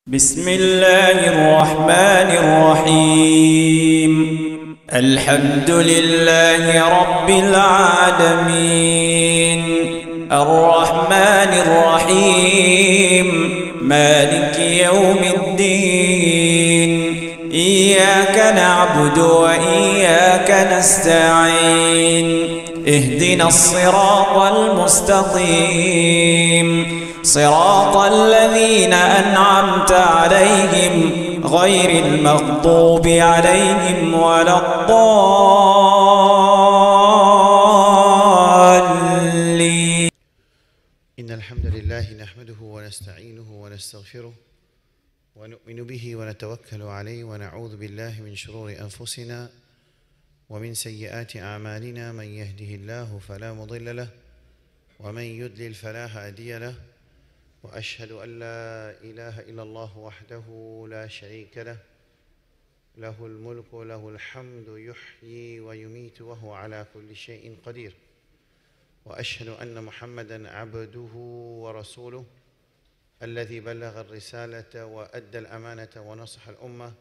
بسم الله الرحمن الرحيم الحمد لله رب العالمين الرحمن الرحيم مالك يوم الدين إياك نعبد وإياك نستعين اهدنا الصراط المستقيم صراط الذين أنعمت عليهم غير المغضوب عليهم ولا الضالين. إن الحمد لله نحمده ونستعينه ونستغفره ونؤمن به ونتوكل عليه ونعوذ بالله من شرور أنفسنا ومن سيئات أعمالنا. من يهده الله فلا مضل له ومن يضلل فلا هادي له، وأشهد أن لا إله إلا الله وحده لا شريك له، له الملك وله الحمد يحيي ويميت وهو على كل شيء قدير. وأشهد أن محمدًا عبده ورسوله الذي بلغ الرسالة وأدى الأمانة ونصح الأمة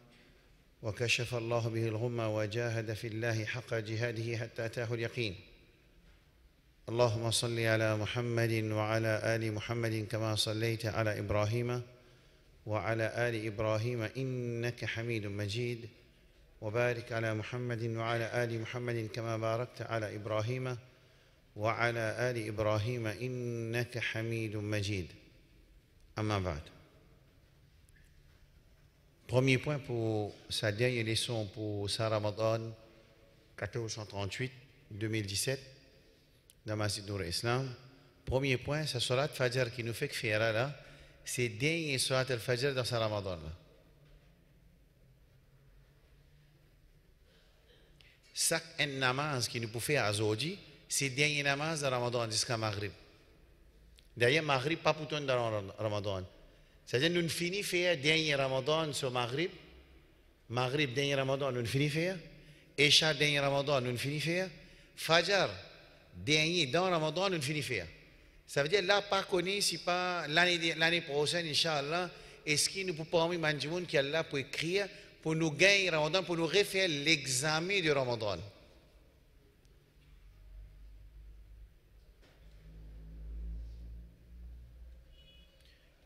وكشف الله به الغمة وجاهد في الله حق جهاده حتى أتاه اليقين. اللهم صل على محمد وعلى آل محمد كما صليت على إبراهيم وعلى آل إبراهيم إنك حميد مجيد، وبارك على محمد وعلى آل محمد كما باركت على إبراهيم وعلى آل إبراهيم إنك حميد مجيد. أما بعد. Premier point pour sa dernière leçon pour sa Ramadan 1438-2017 dans Masjid Nour Islam. Premier point, sa salat Fajr qui nous fait faire là, c'est dernier salat al-Fajr dans sa Ramadan là. Chaque namaz qui nous peut faire aujourd'hui, c'est dernier namaz de Ramadan jusqu'à Maghrib. D'ailleurs, Maghrib pas pour tout dans Ramadan. C'est-à-dire nous finissons faire dernier Ramadan sur Maghrib, Maghrib dernier Ramadan nous finissons faire, Isha dernier Ramadan nous finissons faire, Fajr dernier dans Ramadan nous finissons faire. Ça veut dire là pas connu si pas l'année prochaine Inch'Allah, est-ce qu'il nous peut permettre Manjimoun qui est là pour écrire pour nous gagner Ramadan, pour nous refaire l'examen du Ramadan.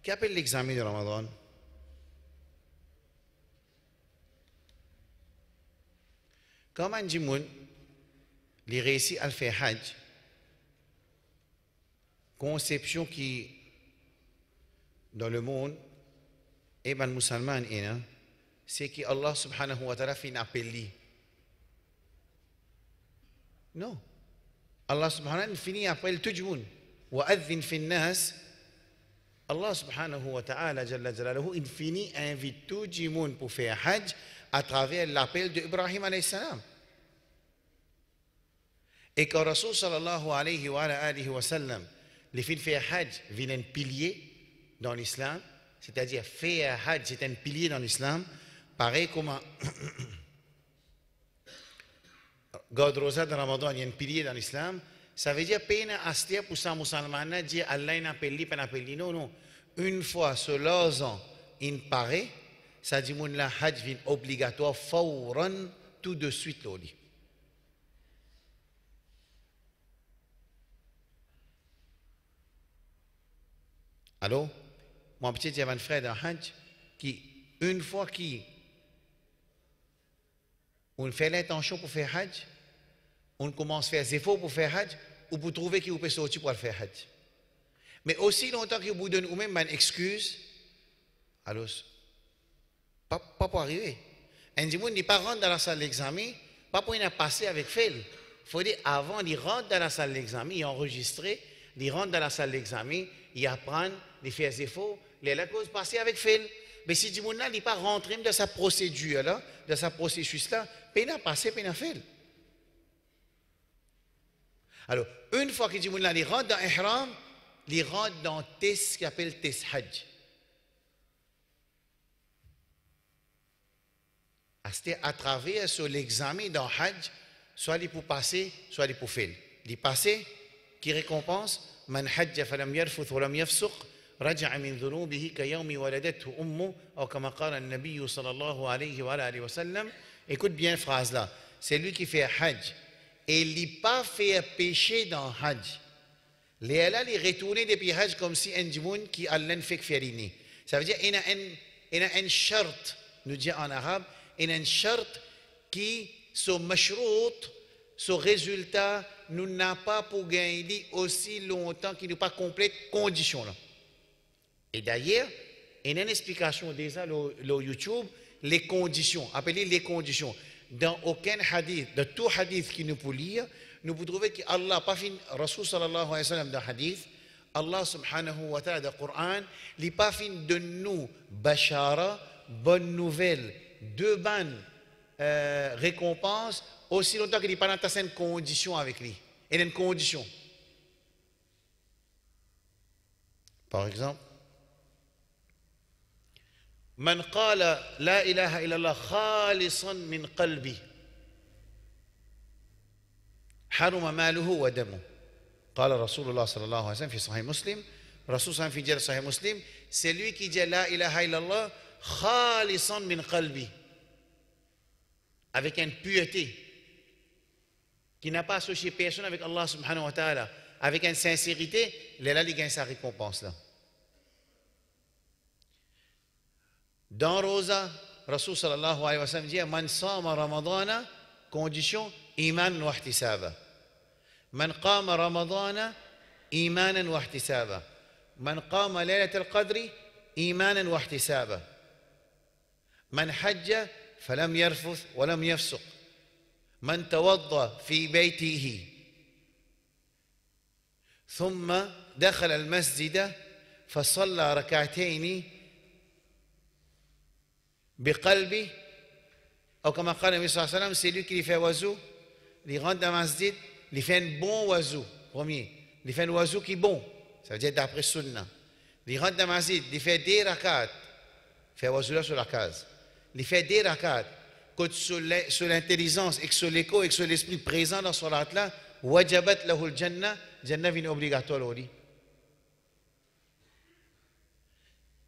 Qu'appelle l'examen de Ramadan? Quand Manjimoun les réussit à faire Hajj, conception qui dans le monde et dans le musulman c'est que Allah subhanahu wa ta'ala fait un appel. Non. Allah subhanahu wa ta'ala finit appel tout le monde. Wa adhin fi nas. Allah subhanahu wa ta'ala jalla jalaluhu il finit invite tout le monde pour faire Hajj à travers l'appel d'Ibrahim alayhi salam. Et quand Rasul sallallahu alayhi wa sallam les filles faire Hajj viennent un pilier dans l'islam, c'est-à-dire faire Hajj c'est un pilier dans l'islam, pareil comme God Rosa de Ramadan il y a un pilier dans l'islam, ça veut dire peine astia pour ça musulman dire Allah n'a appelé non, une fois sur 2 ans il paraît, ça dit mon la Hajj vient obligatoire fawran tout de suite loli. Alors, mon petit j'avais un frère dans Hajj qui, une fois qu'on fait l'intention pour faire Hajj, on commence à faire des efforts pour faire Hajj, ou pour trouver qu'il peut sortir pour faire Hajj. Mais aussi longtemps que vous donnez vous-même une excuse, alors, pas pour arriver. Un dimanche, il n'est pas rentré dans la salle d'examen, pas pour y passer avec Fel. Il faut dire, avant, il rentre dans la salle d'examen, il enregistre, il rentre dans la salle d'examen, il apprend, il fait des efforts, il a cause passer avec Fel. Mais si Dimoun n'est pas rentré dans sa procédure là, dans sa processus là, il n'a pas passé, il n'a fait. Alors, une fois que Dimoun rentre dans Ihram, il rentre dans ce qu'il appelle Test Hajj. C'est à travers sur l'examen dans Hajj, soit il pour passer, soit il pour faire. Il passer, qui récompense, man hajja falam yarfuth wa lam yafsuq, رجع من ذنوبه كيوم ولدته أمه أو كما قال النبي صلى الله عليه وآله وسلم. Écoute bien cette phrase là, c'est lui qui fait Hajj et il n'a pas fait péché dans Hajj. Les là les retourner depuis Hajj comme si un djimoun qui allait faire férini. Ça veut dire il y a un charte, nous dit en arabe, il y a un charte qui son mashrout, son résultat nous n'a pas pour gagner aussi longtemps qu'il n'a pas complète condition là. Et d'ailleurs, il y a une explication déjà sur YouTube, les conditions, appelez les conditions. Dans aucun hadith, de tout hadith qui nous peut lire, nous pouvons trouver qu'Allah, pas fin, Rasul sallallahu alayhi wa sallam dans hadith, Allah subhanahu wa ta'ala dans le Coran, il n'est pas fin de nous, bashara, bonne nouvelle, deux bonnes récompenses, aussi longtemps qu'il n'est pas dans une condition avec lui. Il y a une condition. Par exemple, من قال لا إله إلا الله خالصا من قلبي حرم ماله ودمه قال رسول الله صلى الله عليه وسلم في صحيح مسلم رسول صلى الله عليه وسلم في صحيح مسلم c'est lui qui dit لا إله إلا الله خالصا من قلبي avec une pureté qui n'a pas associé personne avec Allah subhanahu wa ta'ala avec une sincérité là il gagne sa récompense là. Dans Rosa, Rasul sallallahu alayhi wa sallam dit Man sama Ramadana, condition iman wa ihtisaba. Man qama Ramadana, imanan wa ihtisaba. Man qama laylat al-qadri, imanan wa ihtisaba. Man hajja, falam yarfuth, walam yafsuq. Man tawadda fi baytihi. ثم دخل المسجد فصلى ركعتين بقلبه أو كما قال النبي صلى الله عليه وسلم c'est lui qui lui fait oiseau il rentre dans la masjid il fait un bon oiseau premier il fait un oiseau qui est bon ça veut dire d'après sunna il rentre dans la masjid il fait des rakats il fait oiseau là sur la case il fait des rakats sur l'intelligence et sur l'écho et sur l'esprit présent dans ce salat là wajabat lahu al-jannah jannah vient obligatoire lui.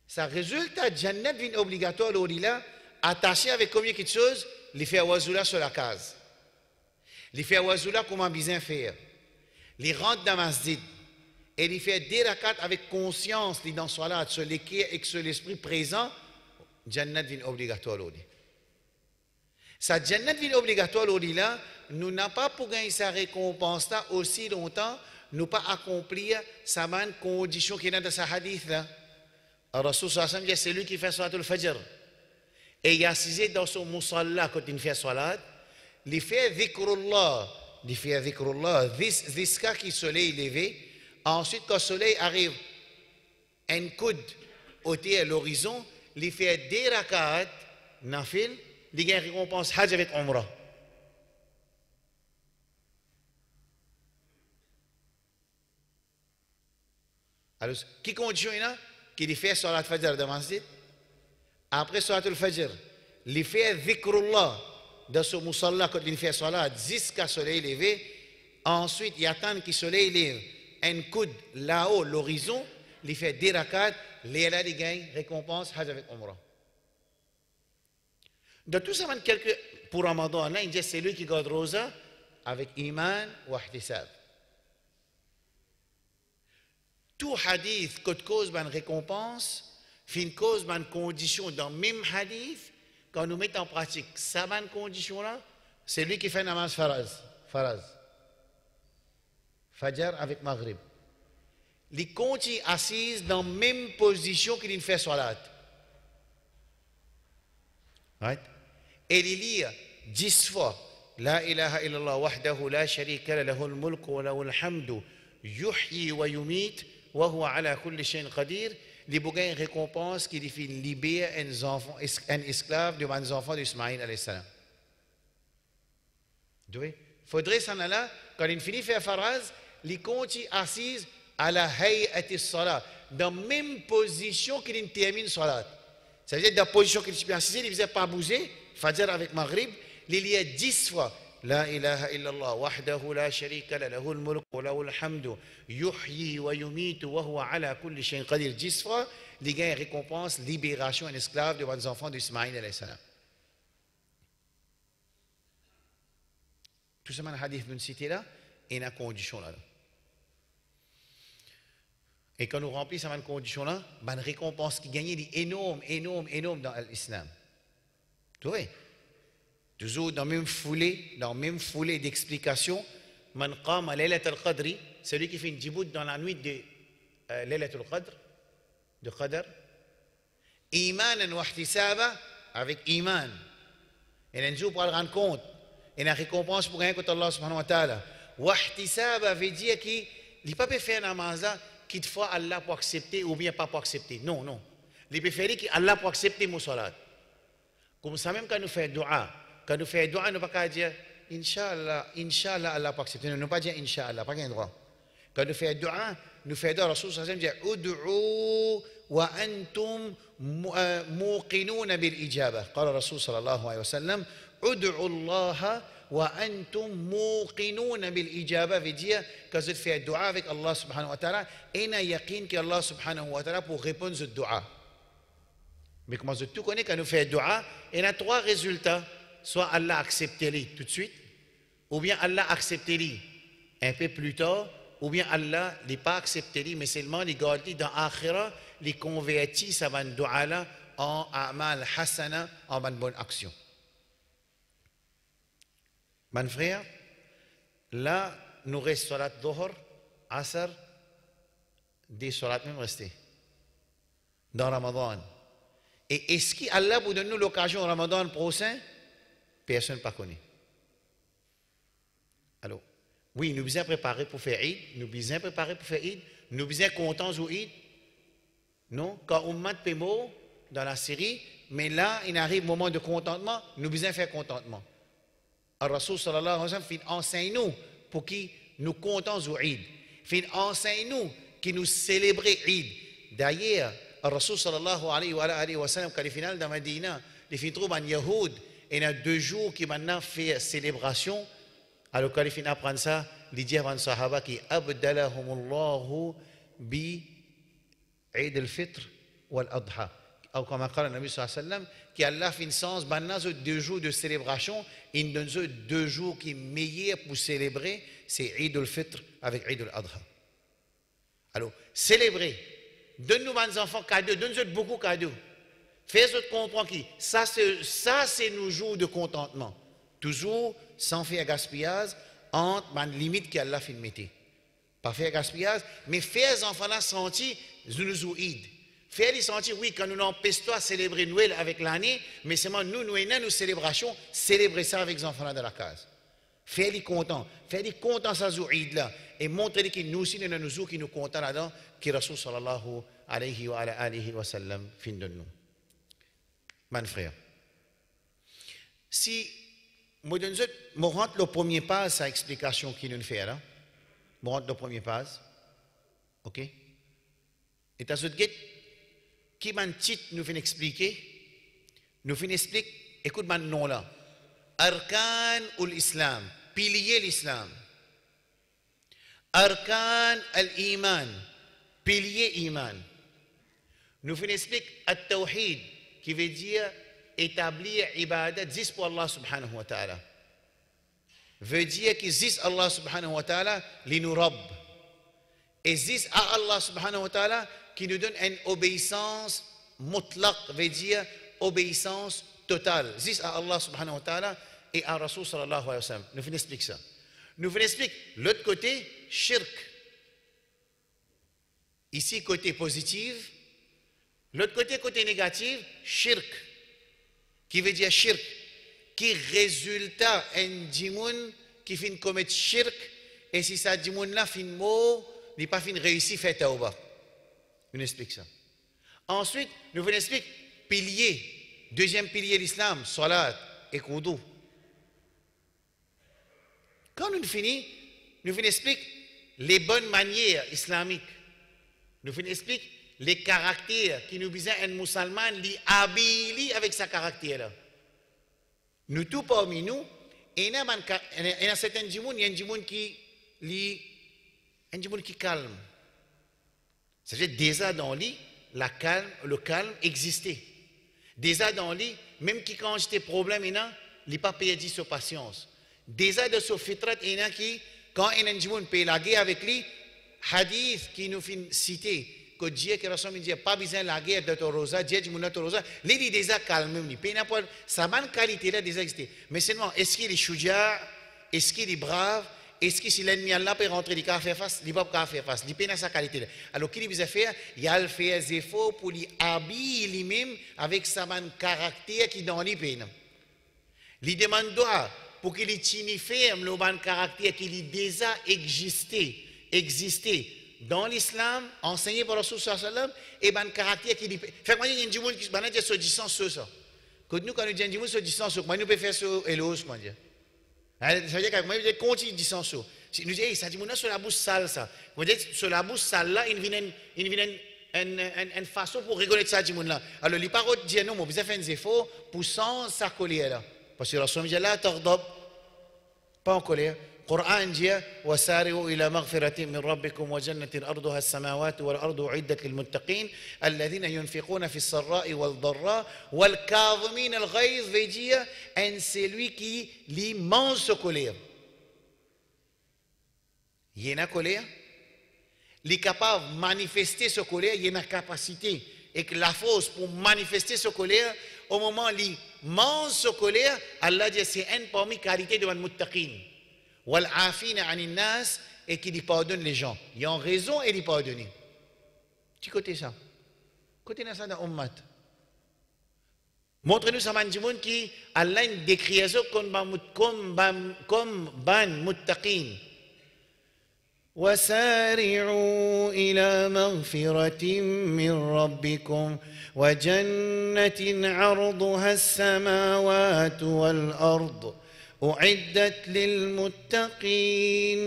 Ça résulte à Jannat vient obligatoire là, attaché avec combien de choses, il fait oiseau là sur la case. Il fait oiseau là comment bien faire. Il rentre dans la masjid et il fait des rakats avec conscience, il dans salat sur l'équerre et sur l'esprit présent, Jannat vient obligatoire là. Ça Jannat vient obligatoire là, nous n'a pas pour gagner sa récompense là aussi longtemps, nous pas accomplir sa bonne condition qui est dans sa hadith là. Rasul sallallahu alayhi wa sallam, c'est lui qui fait salat al-fajr. Et il a assisé dans son musalla quand il fait salat, il fait dhikrullah, dhiska qui soleil levé. Ensuite, quand le soleil arrive, un coude ôté à l'horizon, il fait des rakats, nafil, il gagne récompense hajj avec umrah. Alors, qui condition il a? Qu'il fait salat al-fajr dans le masjid. Après salat al-fajr, il fait dhikrullah dans son musalla quand il fait salat jusqu'à le soleil levé. Ensuite, il attend que le soleil lève un coude là-haut, l'horizon. Il fait des rakats, il gagne récompense hajj avec umrah. De tout ça, pour Ramadan, là, il dit c'est lui qui garde rosa avec iman ou ihtisab. Tout hadith, quand cause une récompense, fin cause une condition dans le même hadith, quand nous mettons en pratique cette bonne condition-là, c'est lui qui fait namaz faraz. Fajr avec Maghrib. Il continue assis dans la même position qu'il fait salat. Right? Et il lit 10 fois La ilaha illallah wahdahu la sharika lahu al-mulku wa lahu al-hamdu yuhyi wa yumit wa huwa ala kulli shay'in qadir. Les bougains récompense qui fait libérer un esclave devant les enfants d'Ismaïl alayhi salam. Il faudrait s'en aller, quand il finit de faire faraz, il continue assis à la hay'ati salat, dans la même position qu'il termine salat. Ça veut dire dans la position qu'il est assis, il ne faisait pas bouger, fajr avec maghrib, il y a 10 fois. لا إله إلا الله وحده لا شريك له له الملك وله الحمد يحيي ويميت وهو على كل شيء قدير 10 fois, les gars récompense libération d'un esclave devant les enfants d'Ismaïl alayhi salam. Tout ce que hadith nous cite là, il y a une condition là. Et quand nous remplissons cette condition-là, une récompense qui gagne est énorme, énorme, énorme dans l'islam. Tu vois? Toujours dans la même foulée d'explication, man qama laylat al-qadri, celui qui fait une djibout dans la nuit de laylat al-qadr, de qadr, imanan wa ihtisaba, avec iman. Et un jour pour le rendre compte, et la récompense pour rien contre Allah subhanahu wa ta'ala. Wa ihtisaba veut dire qu'il n'est pas fait un namaz qu'il faut Allah pour accepter ou bien pas pour accepter. Non, non. Il préfère qu'Allah pour accepter mon salat. Comme ça même quand nous faisons dua, nous ne pouvons pas dire Inch'Allah, Inch'Allah, Allah pour accepter. Nous ne pouvons pas dire Inch'Allah, pas un droit. Quand nous faisons dua, nous faisons dua, Rasul sallallahu alayhi wa sallam dit Ud'u wa antum muqinuna bil ijaba. قال Rasul sallallahu alayhi wa sallam Ud'u Allah wa antum muqinuna bil ijaba veut dire que vous faites dua avec Allah subhanahu wa ta'ala et na yaqin que Allah subhanahu wa ta'ala pour répondre ce dua. Mais comment vous tout connaissez quand nous faisons dua, il y a 3 résultats. Soit Allah accepte-les tout de suite, ou bien Allah accepte-les un peu plus tard, ou bien Allah n'est pas accepté, mais seulement les garde dans l'Akhira, les convertit ça va dua là en amal hasana, en bonne action. Mon frère, là, nous restons salat dhuhr, asr, des salats même restés dans Ramadan. Et est-ce qu'Allah vous donne nous l'occasion au Ramadan prochain? Personne ne pas connaît. Alors, oui, nous sommes préparés pour faire Eid, nous sommes préparés pour faire Eid, nous sommes contents au Eid. Non, quand on met Pémo dans la série, mais là, il arrive un moment de contentement, nous sommes faire contentement. Le Rasul sallallahu alayhi wa sallam fait enseigne-nous pour qui nous comptons au Eid. Fait enseigne-nous qui nous célébrons Eid. D'ailleurs, le Rasul sallallahu alayhi wa sallam, quand il final dans Medina, il fait trouver un Yahoud, et il y a 2 jours qui maintenant fait célébration. Alors quand il finit apprendre ça, il dit avant les Sahaba qui abdalahumullahu bi Eid al-Fitr wal-Adha. Ou comme a dit le Nabi sallallahu alayhi wa sallam, qui Allah fait une sens, maintenant 2 jours de célébration, il donne 2 jours qui sont meilleurs pour célébrer, c'est Eid al-Fitr avec Eid al-Adha. Alors, célébrer. Donne-nous nos enfants cadeaux, donne-nous beaucoup de cadeaux. Fais-nous comprendre qui. Ça, c'est nos jours de contentement. Toujours sans faire gaspillage entre les limites qu'Allah fait mettre. Pas faire gaspillage, mais faire les enfants là sentir nous Eid. Faire les sentir, oui, quand nous n'empêchons pas de célébrer Noël avec l'année, mais seulement nous célébrations, célébrer ça avec les enfants là dans la case. Faire les contents ça sur Eid là, et montrer que nous aussi, nous avons nos jours qui nous contents là-dedans, qui Rasul sallallahu alayhi wa sallam fin de nous. Mon frère, si je rentre le premier pas, sa explication qu'il nous fait là, je rentre le premier pas, ok? Et à ce moment qui m'a titre nous fait expliquer, nous fait expliquer, écoute mon nom là, Arkan ul-Islam, pilier l'Islam, Arkan al-Iman, pilier Iman, nous fait expliquer at-Tawhid, qui veut dire établir ibadat juste pour Allah subhanahu wa ta'ala. Veut dire qu'il existe Allah subhanahu wa ta'ala, li nous rabb. Existe à Allah subhanahu wa ta'ala qui nous donne une obéissance mutlaq, veut dire obéissance totale. Existe à Allah subhanahu wa ta'ala et à Rasul sallallahu alayhi wa sallam. Nous venons expliquer ça. Nous venons expliquer l'autre côté, shirk. Ici, côté positif. L'autre côté, côté négatif, shirk, qui veut dire shirk, qui résultat un djimoun qui finit commettre shirk, et si ça djimoun là finit mot, il n'est pas fini réussi faire tauba. Nous explique ça. Ensuite, nous venons expliquer pilier, deuxième pilier de l'islam, salat et koudou. Quand nous finissons, nous venons expliquer les bonnes manières islamiques. Nous venons expliquer les caractères qui nous disent un musulman li habili avec sa caractère là. Nous tous parmi nous, Et il y a certains gens, il y a un gens qui calme. C'est-à-dire déjà dans le calme existait. Déjà dans lui, même qui quand j'étais problème, il n'a pas perdu sa patience. Déjà de ce fitrat, il y a qui, quand il y a un gens peut la guerre avec lui, hadith qui nous fait citer, que Dieu qui ressemble, il dit pas besoin de la guerre de Torosa, Dieu dit mon Torosa, lui il déjà calme, il n'a pas sa bonne qualité là déjà existé. Mais seulement est-ce qu'il est chouja, est-ce qu'il est brave, est-ce que si l'ennemi Allah peut rentrer, il peut faire face, il ne peut pas faire face, il peut dans sa qualité là. Alors qu'il doit faire, il a fait des efforts pour lui habiller lui-même avec sa bonne caractère qui dans lui peine. Il demande pour qu'il ait ferme le bon caractère qui déjà existé dans l'islam, enseigné par Rasul sallallahu alayhi wa sallam, et ben caractère qui dit. Fait moi il y a des gens qui banane se distance sur ça. Quand nous disons des gens se distance sur, moi nous peut faire sur elos comment dire. Ça veut dire que moi je continue distance sur. Si nous disons ça dit mon sur la bouche sale ça. Vous dites sur la bouche sale là, il vient une façon pour rigoler de ça dit mon là. Alors les paroles disent non, moi vous avez fait des efforts pour sans sa colère là. Parce que Rasul dit là taghdab pas en colère. القرآن جاء وسارعوا إلى مغفرة من ربكم وجنة أرضها السماوات والأرض أعدت للمتقين الذين ينفقون في السراء والضراء والكاظمين الغيظ veut en celui qui l'immense colère. Il y a une colère, il est capable de manifester sa colère, il y a une capacité et que la force pour manifester sa colère au moment où l'immense colère, Allah dit c'est une parmi les qualités de muttaqin. Et qui pardonne les gens. Ils ont raison et ils pardonnent. Tu côté ça. Côté ça dans l'ummat. Montre-nous ça man qui Allah décrit ça comme ban muttaqin. وسارعوا إلى مغفرة من ربكم وجنة عرضها السماوات والأرض أعدت للمتقين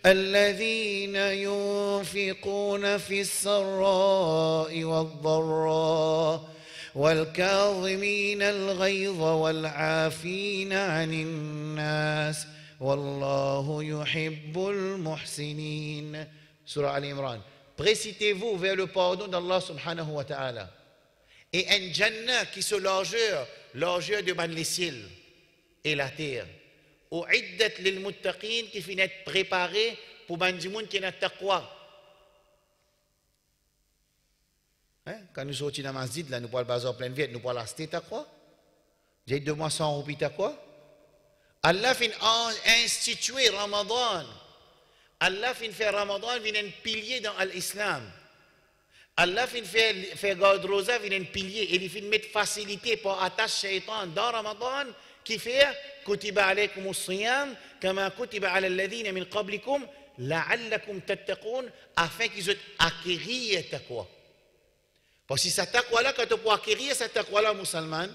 الذين ينفقون في السراء والضراء والكاظمين الغيظ والعافين عن الناس والله يحب المحسنين. Surah Al-Imran. Précitez-vous vers le pardon d'Allah subhanahu wa ta'ala. Et un jannah qui se largeur de ban les ciels et la terre. U'iddat lil muttaqin qui finit d'être préparé pour bandimoun qui n'a taqwa. Quand nous sortons dans la masjid, là, nous parlons de bazar plein de vie, nous parlons de taqwa. J'ai 2 mois sans roupies taqwa. Allah fin instituer Ramadan. Allah fin faire Ramadan vient un pilier dans l'islam. Allah fin faire garde rosa vient un pilier et il fin mettre facilité pour attacher shaitan dans Ramadan qui fait كتب عليكم الصيام كما كتب على الذين من قبلكم لعلكم تتقون afin qu'ils soient acquérir la taqwa. Parce que cette taqwa là quand tu peux acquérir cette taqwa là musulman,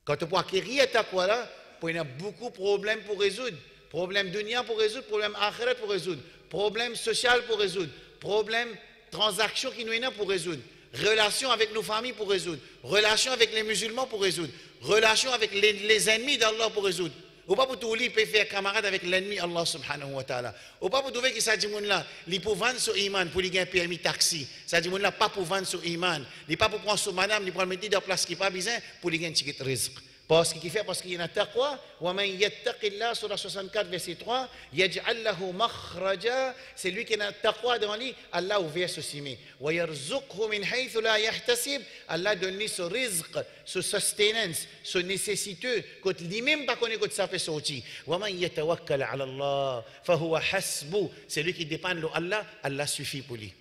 quand tu peux acquérir la taqwa là, il y a beaucoup de problèmes pour résoudre, problèmes dunya pour résoudre, problèmes akhirat pour résoudre, problèmes sociaux pour résoudre, problèmes transactions qui nous ont pour résoudre. Relations avec nos familles pour résoudre, relations avec les musulmans pour résoudre, relations avec les ennemis d'Allah pour résoudre. Ou pas pour tout lui peut faire camarade avec l'ennemi Allah subhanahu wa ta'ala. Ou pas pour trouver que ça dit moun là, il peut vendre sur iman pour lui gagner permis taxi. Ça dit moun là pas pour vendre sur iman, il pas pour prendre sur madame, il pour mettre dans place qui pas besoin pour lui gagner ticket rizq. Parce qu'il fait parce qu'il y a taqwa, wa man yattaqillah surah 64 verset 3, yaj'al lahu makhraja, c'est lui qui a taqwa devant lui, Allah ouvert ce cimé. Wa yarzuqhu min haythu la yahtasib, Allah donne lui ce rizq, ce sustenance, ce nécessiteux que lui-même pas connaît que ça fait sortir. Wa man yatawakkal 'ala Allah, fa huwa hasbu, c'est lui qui dépend de Allah, Allah suffit pour lui.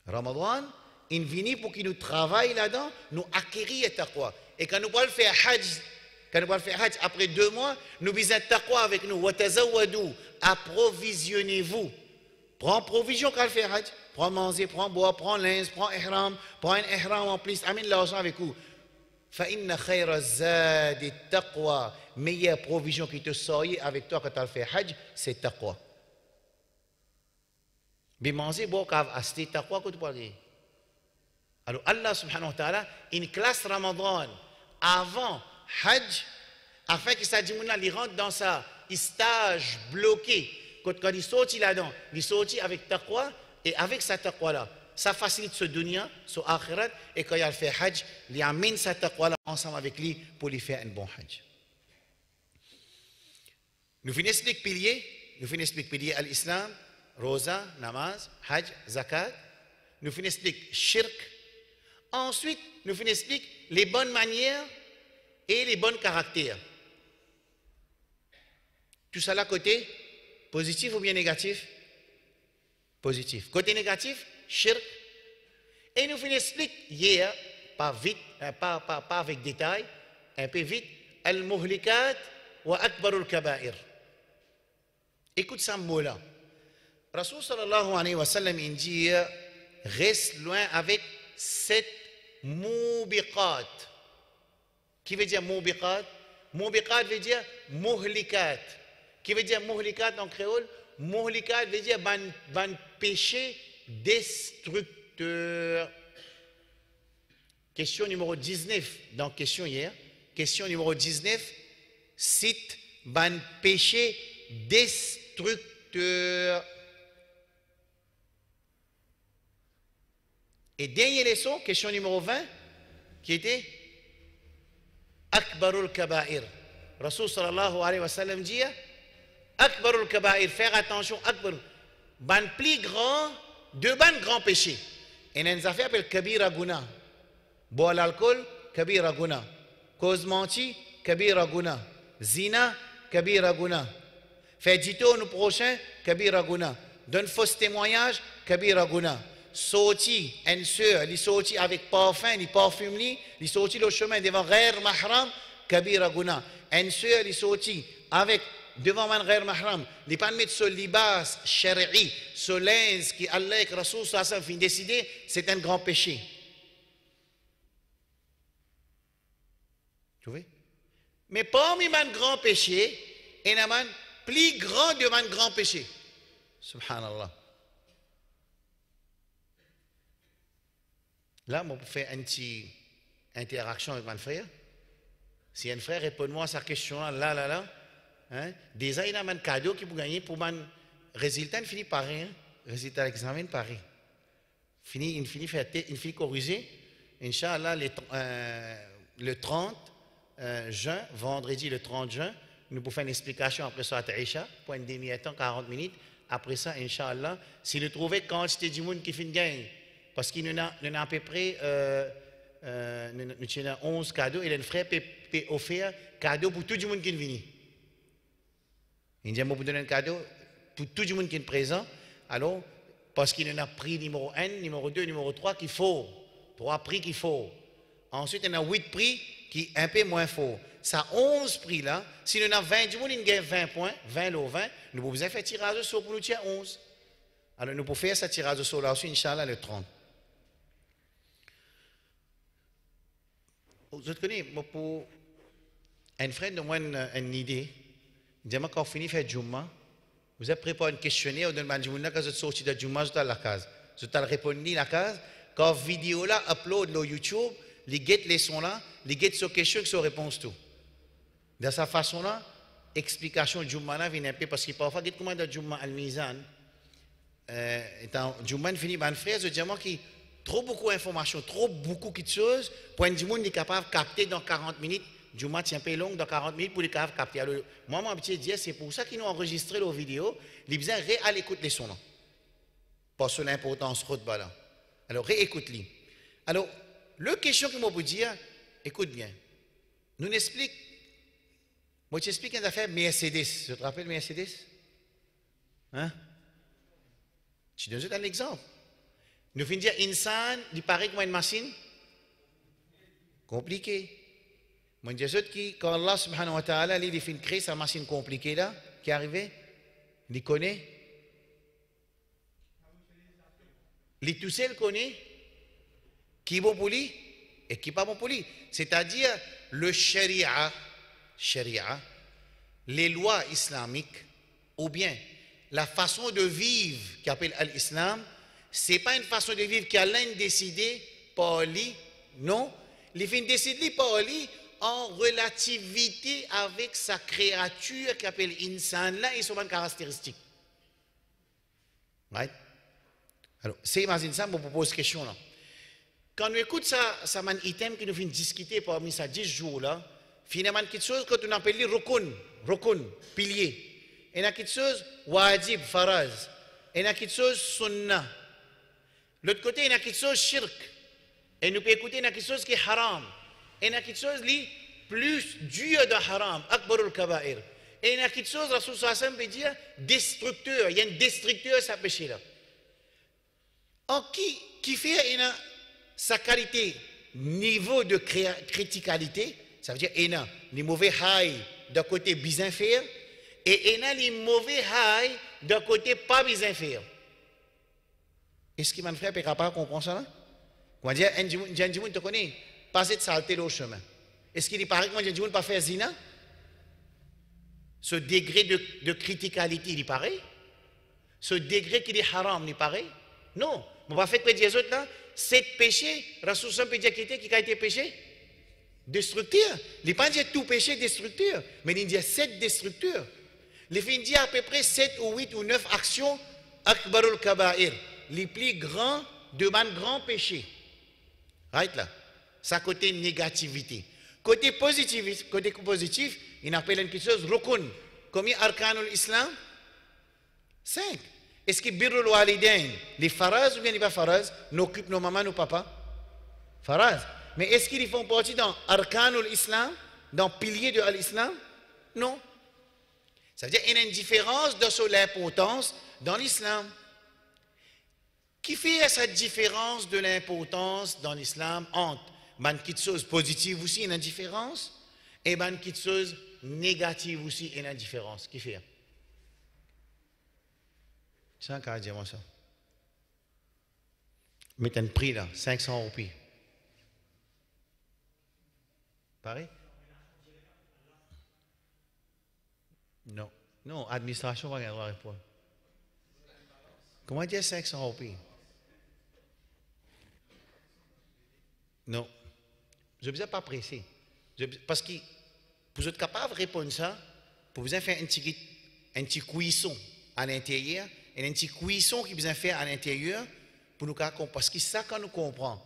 Ramadan il vient pour qu'il nous travaille là-dedans, nous acquérir le taqwa. Et quand nous allons faire hajj, après 2 mois, nous visons taqwa avec nous. Watazawadu, approvisionnez-vous. Prends provision quand faire hajj. Prends manger, prends boire, prends linge, prends ihram, prends un ihram en plus, amène l'argent avec vous. Fa inna khayra zadi taqwa. Meilleure provision qui te sort avec toi quand tu fais hajj, c'est taqwa. Mais manger, boire, acheter taqwa que tu peux aller. Alors Allah subhanahu wa ta'ala, une classe Ramadan, avant Hajj, afin que ça dit il rentre dans sa stage bloqué. Quand il sortit là-dedans, il sortit avec taqwa, et avec sa taqwa-là, ça facilite ce dunya, ce akhirat, et quand il fait Hajj, il amène sa taqwa-là ensemble avec lui pour lui faire un bon Hajj. Nous finissons avec piliers à l'islam, rosa, namaz, Hajj, zakat. Nous finissons avec shirk. Ensuite, nous finissons avec les bonnes manières et les bons caractères. Tout ça là, côté positif ou bien négatif? Positif. Côté négatif, shirk. Et nous finissons hier, pas vite, pas avec détail, un peu vite, al-muhlikat wa akbarul kaba'ir. Écoute ce mot-là. Rasoul sallallahu alayhi wa sallam, il dit, reste loin avec 7 moubiqat. Qui veut dire moubiqat? Moubiqat veut dire muhlikat. Qui veut dire muhlikat en créole? Muhlikat veut dire ban péché destructeur. Question numéro 19, dans question hier. Question numéro 19, cite ban péché destructeur. Et dernière leçon, question numéro 20, qui était Akbarul Kaba'ir. Rasoul sallallahu alayhi wa sallam dit Akbarul Kaba'ir, faire attention, Akbar, ban plus grand, deux ban grands péchés. Et il y a une affaire appelée Kabira Guna. Boire l'alcool, Kabira Guna. Cause menti, Kabira Guna. Zina, Kabira Guna. Faire dito nous prochain, Kabira Guna. Donne faux témoignage, Kabira Guna. Sorti, une sœur, il sorti avec parfum, il parfume, il sorti le chemin devant Ghair Mahram, Kabira Guna. Une sœur, il sorti avec devant man Ghair Mahram, il pas mettre ce libas shari'i, ce linge qui Allah et Rasoul sallallahu alayhi wa sallam fin décider, c'est un grand péché. Tu vois? Mais parmi man grand péché, il y a un plus grand de man grand péché. Subhanallah. Là, on peut faire une petite interaction avec mon frère. Si un frère répond-moi à sa question là. Hein? Déjà, il y a un cadeau qui peut gagner pour mon résultat. Il finit pareil. Hein? Résultat de l'examen pareil. Il finit corriger. Inch'Allah, le 30 juin, vendredi le 30 juin, nous pouvons faire une explication après ça à Taïcha, pour une demi-temps, 40 minutes. Après ça, Inch'Allah, si nous trouvons quantité du monde qui finit gagner, parce qu'il y a à peu près 11 cadeaux, et le frère peut offrir cadeau pour tout le monde qui vient. Il dit, moi, pour donner un cadeau pour tout le monde qui est présent, alors, parce qu'il y en a prix numéro 1, numéro 2, numéro 3 qu'il faut, 3 prix qu'il faut. Ensuite, il y en a 8 prix qui est un peu moins fort. Ça 11 prix là, si nous avons 20 du monde, il gagne 20 points, 20 lots 20, nous pouvons faire tirage de sort pour nous tirer 11. Alors, nous pouvons faire ce tirage de sort là aussi, Inch'Allah, le 30. Vous connaissez, pour un frère de moi une idée, il dit, quand vous finissez de faire Jumma, vous avez préparé un questionnaire, vous demandez quand vous êtes sorti de Jumma, vous avez la case. Vous avez répondu à la case. Quand la vidéo là upload sur YouTube, les guettes les sons là, les guettes sur question et sur réponse tout. De cette façon là, explication de Jumma là vient un peu parce que parfois, vous comment de Jumma al-Mizan, Jumma finit par un frère, je dis moi qui trop beaucoup d'informations, trop beaucoup de choses, pour un monde est capable de capter dans 40 minutes. Jumma tient un peu long dans 40 minutes pour les capables de capter. Alors, moi, mon petit dit, c'est pour ça qu'ils ont enregistré la vidéo, ils ont besoin de réécouter les sons là. Parce que l'importance de là. Alors, réécoute-les. Alors, la question que moi peux dire, écoute bien. Nous explique. Moi, je t'explique une affaire Mercedes. Tu te rappelles Mercedes? Hein? Tu donnes un exemple. Nous finissons dire, insan, il paraît comme une machine compliquée. Moi, je dis que quand Allah subhanahu wa ta'ala, il finit créer sa machine compliquée là, qui est arrivée, il connaît. Il tout seul connaît qui est bon pour lui et qui n'est pas bon pour lui. C'est-à-dire le sharia, les lois islamiques, ou bien la façon de vivre qui appelle l'islam, ce n'est pas une façon de vivre qui a l'un décidé par lui, non. Il finit décider par lui en relativité avec sa créature qui appelle insan là et son caractéristique. Right? Alors, c'est imagine ça, je vous pose une question là. Quand on écoute ça man item qui nous vient discuter parmi ça 10 jours là, finalement quelque chose que on appelle rukun, pilier. Et il y a quelque chose wajib, faraz. Et il y a quelque chose sunnah. L'autre côté, il y a quelque chose shirk. Et nous pouvons écouter, il y a quelque chose qui est haram. Et il y a quelque chose qui est plus dur de haram, akbarul kaba'ir. Et il y a quelque chose, Rasul sallam peut dire, destructeur. Il y a un destructeur, ça péché là. Or, qui fait sa qualité, niveau de criticalité, ça veut dire il y a les mauvais high d'un côté bien faire et il y a les mauvais high d'un côté pas bien faire. Est-ce qu'il m'a fait capable de comprendre ça là? Comment dire, un gens te connaît, passer de saleté au chemin. Est-ce qu'il paraît que moi, ne pas faire zina? Ce degré de criticalité, il paraît? Ce degré qui est haram, il paraît? Non. On va faire que les autres là, 7 péchés, Rasul peut dire qui a été péché? Destructeur. Il n'est pas dit tout péché destructeur, mais il dit 7 destructeurs. Il dit à peu près 7 ou 8 ou 9 actions, akbarul kaba'ir, les plus grands demandent grand péché. Right là. Ça côté négativité. Côté positif, il appelle quelque chose rukun. Combien arkanul islam? 5. Est-ce que birrul walidain, les faraz ou bien les pas faraz, n'occupent nos mamans, nos papas? Faraz. Mais est-ce qu'ils font partie dans arkanul islam, dans pilier de l'islam? Non. Ça veut dire qu'il y a une différence de l'importance dans l'islam. Qui fait cette différence de l'importance dans l'islam entre quelque chose positive aussi, il y a une différence, et quelque chose négative aussi, il y a une différence. Qui fait? C'est un cas, dis-moi ça. Mettez un prix là, 500 roupies. Pareil? Non. Non, administration va gagner répondre. Comment dire 500 roupies? Non. Je ne suis pas pressé. Parce que vous êtes capable de répondre ça, pour vous faire un petit cuisson à l'intérieur, et un petit cuisson qui vous fait à l'intérieur, pour nous comprendre. Parce que ça, quand nous comprenons,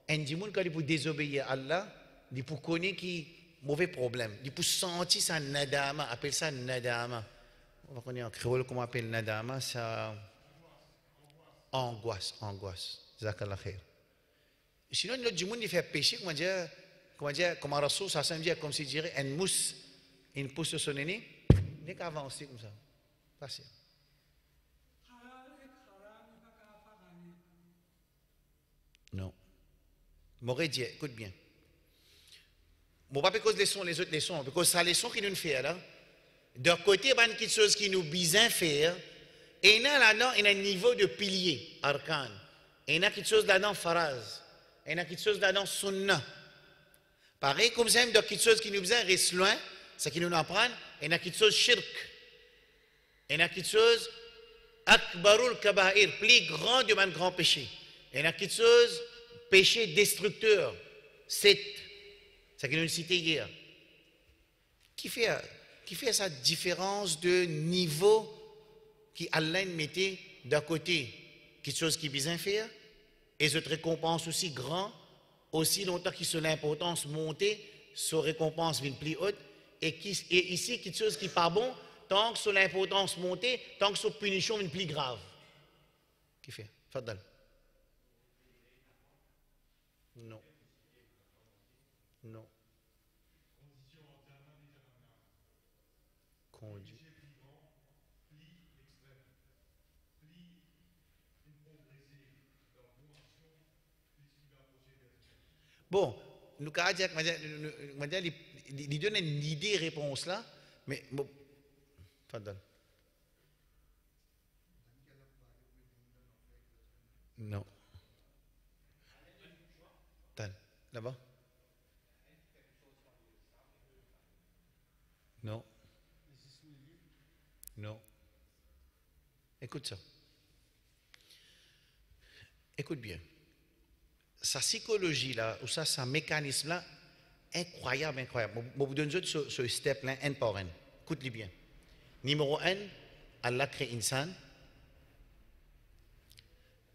un dit quand il peut désobéir à Allah, il peut connaître qui mauvais problème. Il peut sentir ça nadama, appelle ça nadama. On va connaître en créole comment on appelle nadama, ça angoisse. Zakallah khair. Sinon, l'autre du monde, il fait péché, comment Rasul, ça veut dire comme si dirait une mousse, une pousse sur son nez, il n'est qu'avancé comme ça. Facile. Non. M'aurait dit, écoute bien. Bon, pas parce que les autres leçons, parce que c'est la leçon qui nous fait là. D'un côté, il y a quelque chose qui nous besoin faire, et là-dedans, il y a un niveau de pilier, arcan. Et il y a quelque chose là-dedans, faraz. Et il y a quelque chose là-dedans, sunnah. Pareil, comme ça, il y a quelque chose qui nous besoin reste loin, c'est qui nous apprend, et il y a quelque chose shirk. Et il y a quelque chose, akbarul kaba'ir, plus grand de mon grand péché. Et il y a quelque chose, péché destructeur, 7. C'est ce que nous cité hier. Qui fait cette différence de niveau qui Allah mettait d'un côté quelque chose qui est bien faire et cette récompense aussi grand, aussi longtemps que sur l'importance montée, sa récompense vient plus haute et ici quelque chose qui n'est pas bon, tant que sur l'importance montée, tant que sur punition vient plus grave. Qui fait? Fadal. Non. Non. Conduit. Bon, nous avons dit, il donne une idée réponse là, mais bon, Fadal. Non. Là-bas? Non. Non. Écoute ça. Écoute bien. Sa psychologie là, ou ça, sa mécanisme là, incroyable, incroyable. Je vous donne ce step-là, un par un. Écoute-le bien. Numéro 1, Allah crée insan.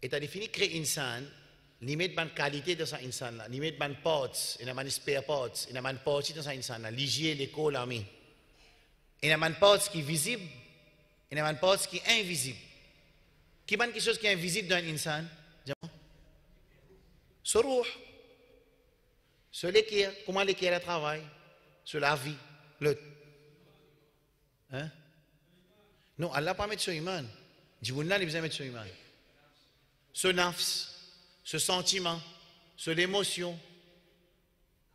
Et tu as défini créer insan, limite ban qualité de sa insan là, limite ban parts, il y a ban spare parts, il y a ban parties de sa insan là, l'hygiène, l'école, l'armée. Il y a ban parts qui est visible, il y a ban parts qui est invisible. Qui ban quelque chose qui est invisible dans un insan? Ce ruh, ce l'équerre, comment l'équerre travaille, sur la vie, le. Hein? Non, Allah pas mettre sur iman. Djibouna, il besoin mettre sur iman. Ce nafs, ce sentiment, ce l'émotion,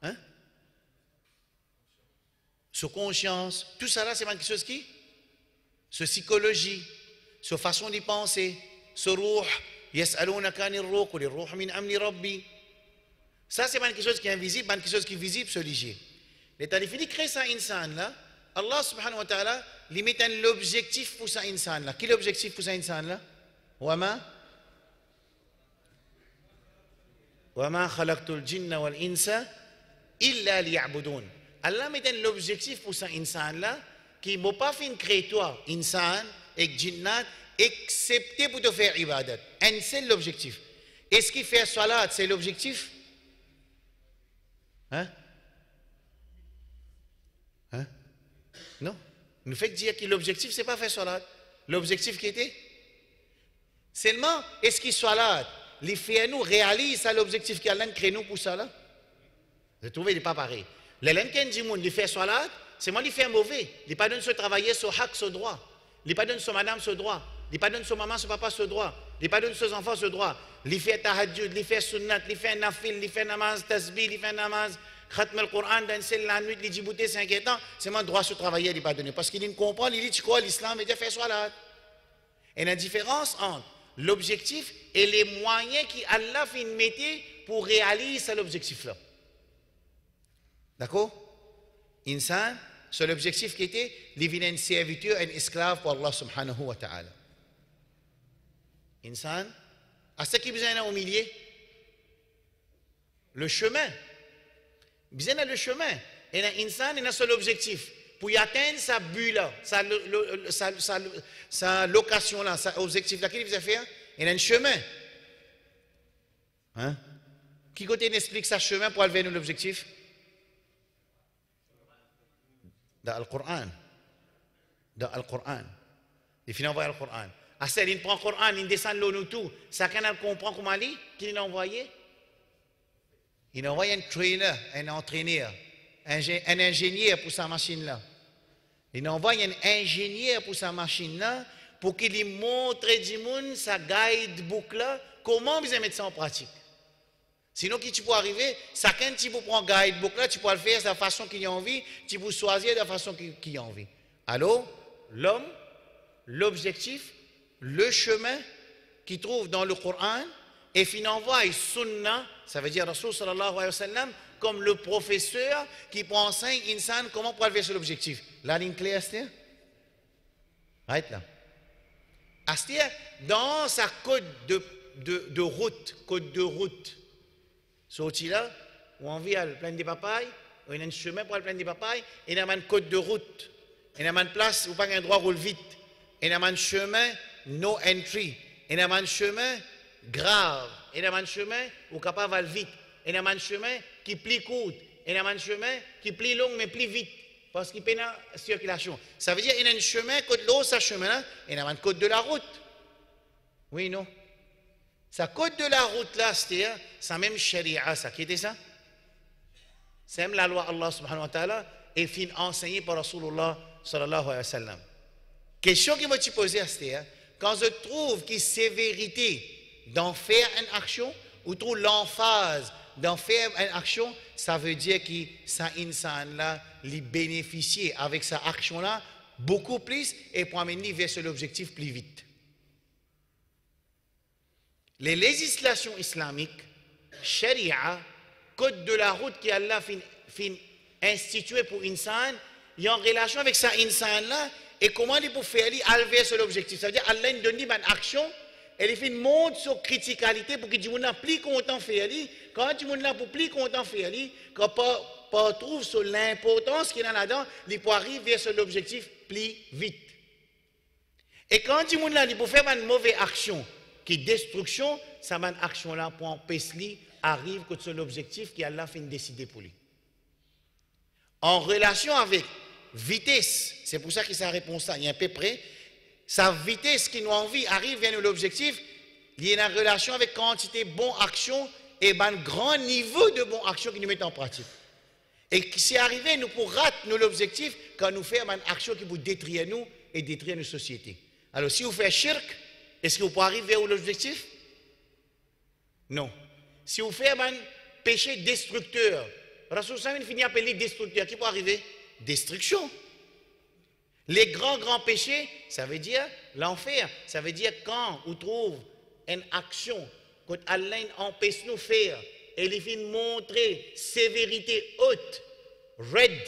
hein? Ce conscience, tout ça là, c'est quelque chose qui? Ce psychologie, ce façon d'y penser, ce ruh, yas'alunaka anir ruh, qul ar-ruh min amri rabbi. Ça, c'est quelque chose qui est invisible, quelque chose qui est visible, ce léger. Les talifini créent ça insan là, Allah subhanahu wa ta'ala limite l'objectif pour ça insan là. Quel est l'objectif pour ça insan là? وَمَا خَلَقْتُ الْجِنَّ وَالْإِنسَ إِلَّا لِيَعْبُدُونَ. Allah met l'objectif pour ça insan là, qui ne peut pas faire créer toi, insan et jinnat, excepté pour te faire ibadat. Un seul l'objectif. Est-ce qu'il fait salat, c'est l'objectif? Hein? Hein? Non. Nous fait dire que l'objectif, c'est pas faire salat. L'objectif qui était? Seulement, est-ce qu'il salat? Les faits nous réalisent l'objectif qu'Allah crée nous pour ça là. Vous trouvez, il n'est pas pareil. Les gens qui disent les faits salat, c'est moi qui fais mauvais. Il pas donne se travailler ce haq, ce droit. Il pas donne ce madame ce droit. Il pas donne ce maman, ce papa ce droit. Il pas donne ses enfants ce droit. Il fait tahajjud, il fait sunnat, il fait nafil, il fait namaz tasbih, il fait namaz khatm al-Qur'an dans la nuit, il dit bouté c'est inquiétant. C'est moi droit se travailler, il pas donné parce qu'il comprend, il dit tu crois l'islam et il fait salat. Et la différence entre l'objectif et les moyens qu'Allah fait mettre pour réaliser l'objectif là. D'accord? Insan, c'est l'objectif qui était devenir un serviteur, un esclave pour Allah subhanahu wa ta'ala. Insan, à ce qui besoin au milieu? Le chemin. Besoin le chemin. Et l'insan, il a seul objectif. Pour y atteindre sa but là, sa location là, sa objectif là, qu'est-ce qu'il va faire? Il y a un chemin. Hein? Qui côté n'explique sa chemin pour aller vers l'objectif? Dans le Coran. Dans le Coran. Il finit envoyer le Coran. À celle, il prend le Coran, il descend l'eau tout. Ça, quand il comprend comment il qu'il a envoyé? Il a envoyé un trainer, un entraîneur. Un ingénieur pour sa machine là. Il envoie un ingénieur pour sa machine là pour qu'il lui montre du monde sa guidebook là, comment vous mettre ça en pratique. Sinon, qui tu peux arriver, chacun tu peux prendre guidebook là, tu peux le faire de la façon qu'il a envie, tu peux choisir de la façon qu'il a envie. Alors, l'homme, l'objectif, le chemin qu'il trouve dans le Coran et il envoie sunnah, ça veut dire Rasul sallallahu alayhi wa sallam, comme le professeur qui enseigne insan comment pour arriver sur l'objectif. La ligne claire, c'est right là. C'est-à-dire, dans sa code de route, sorti là, où on vit à plein de papayes, où il y a un chemin pour aller plein de papayes, il y a un code de route, il y a une place où pas un droit roule vite, il y a un chemin no entry, il y a un chemin grave, il y a un chemin où capable aller vite, il y a un chemin qui plie court, il y a un chemin qui plie long mais plie vite. Parce qu'il peine la circulation. Ça veut dire qu'il y a un chemin, côté de l'eau, ce chemin-là, il y a un code de la route. Oui, non? Sa code de la route-là, c'est sa même sharia, ça. Qui était ça? C'est même la loi Allah subhanahu wa ta'ala et fin enseignée par Rasulullah sallallahu alayhi wa sallam. Question qui m'a posée, c'est quand je trouve qu'il y a sévérité d'en faire une action, ou trouve l'emphase d'en faire une action, ça veut dire que ça insan là, lui bénéficier avec sa action là beaucoup plus et pour amener vers l'objectif plus vite. Les législations islamiques, sharia, code de la route qui Allah fin institué pour insan, il y a en relation avec ça insan là et comment il peut faire aller vers l'objectif. Ça veut dire Allah donne une action elle fait une montre sur criticalité pour que du monde n'a plus content faire lui. Quand du monde n'a plus content faire lui, quand pas trouve sur l'importance qu'il y a là-dedans, il peut arriver vers l'objectif plus vite. Et quand du monde là, il peut faire une mauvaise action, qui est destruction, ça une action là pour empêcher lui arrive que c'est l'objectif qui Allah fait décider pour lui. En relation avec vitesse, c'est pour ça que sa réponse là, il y a à peu près, sa vitesse qui nous envie arrive vers l'objectif, il y a une relation avec quantité de bonnes actions et un grand niveau de bonnes actions qui nous mettent en pratique. Et si arrivé, nous pour rater l'objectif quand nous faisons une action qui vous détruire nous et détruire nos sociétés. Alors si vous faites shirk, est-ce que vous pouvez arriver à l'objectif? Non. Si vous faites un péché destructeur, Rasoul Sallam finit à appeler destructeur, qui peut arriver? Destruction. Les grands péchés, ça veut dire l'enfer. Ça veut dire quand on trouve une action que Allah empêche nous faire, et il fait montrer sévérité haute, red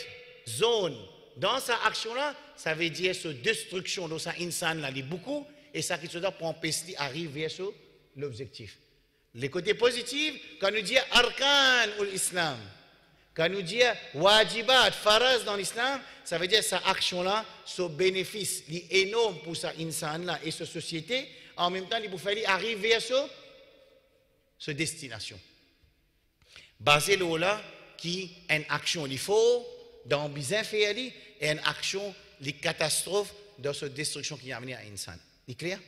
zone, dans sa action-là, ça veut dire ce destruction, dans sa insan là, beaucoup, et ça qui se doit pour empêcher d'arriver sur l'objectif. Les côtés positifs, quand nous disons arkan ou l'islam, quand nous disons wajibat, faraz dans l'islam, ça veut dire sa action-là, ce bénéfice est énorme pour sa insan-là et sa société. En même temps, il faut faire arriver à ce destination. Basé là, qui est une action, il faut, dans bizarre faire, et une action, les catastrophes dans cette destruction qui a amené à l'insan. C'est clair?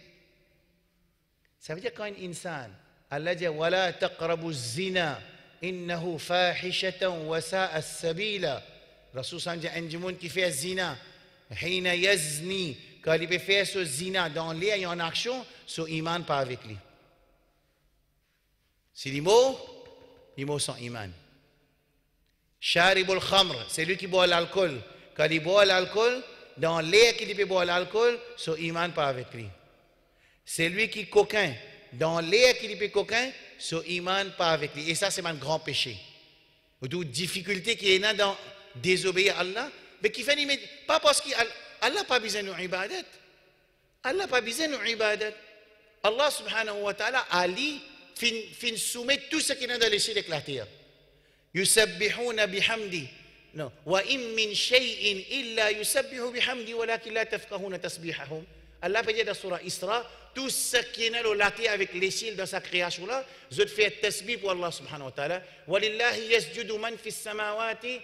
Ça veut dire quand un insan, Allah dit wala taqrabu zina innahu fahishatan wa sa'a sabila. Rasul sallallahu alayhi wa sallam dit un monde qui fait zina hina yazni, quand il peut faire ce zina dans l'air et en action, son iman pas avec lui. Si les mots sont iman. Sharibul khamr, c'est lui qui boit l'alcool. Quand il boit l'alcool, dans l'air qu'il peut boire l'alcool, son iman pas avec lui. C'est lui qui coquin. Dans l'air qu'il peut coquin, son iman pas avec lui. Et ça, c'est un grand péché. D'où difficulté qui est là dans désobéir à Allah, mais qui fait pas parce qu'Allah n'a pas besoin de nous ibadat. Allah n'a pas besoin de nous ibadat. Allah subhanahu wa ta'ala, Ali, fin soumettre tout ce qui est dans les cieux et la terre. Yusabbihuna bihamdi. Non. Wa in min shay'in illa yusabbihu bihamdi walakin la tafqahuna tasbihahum. Allah peut dire dans Surah Isra, tout ce qui est dans la terre avec les cieux dans sa création là, je fais tasbih pour Allah subhanahu wa ta'ala. Walillahi yasjudu man fi samawati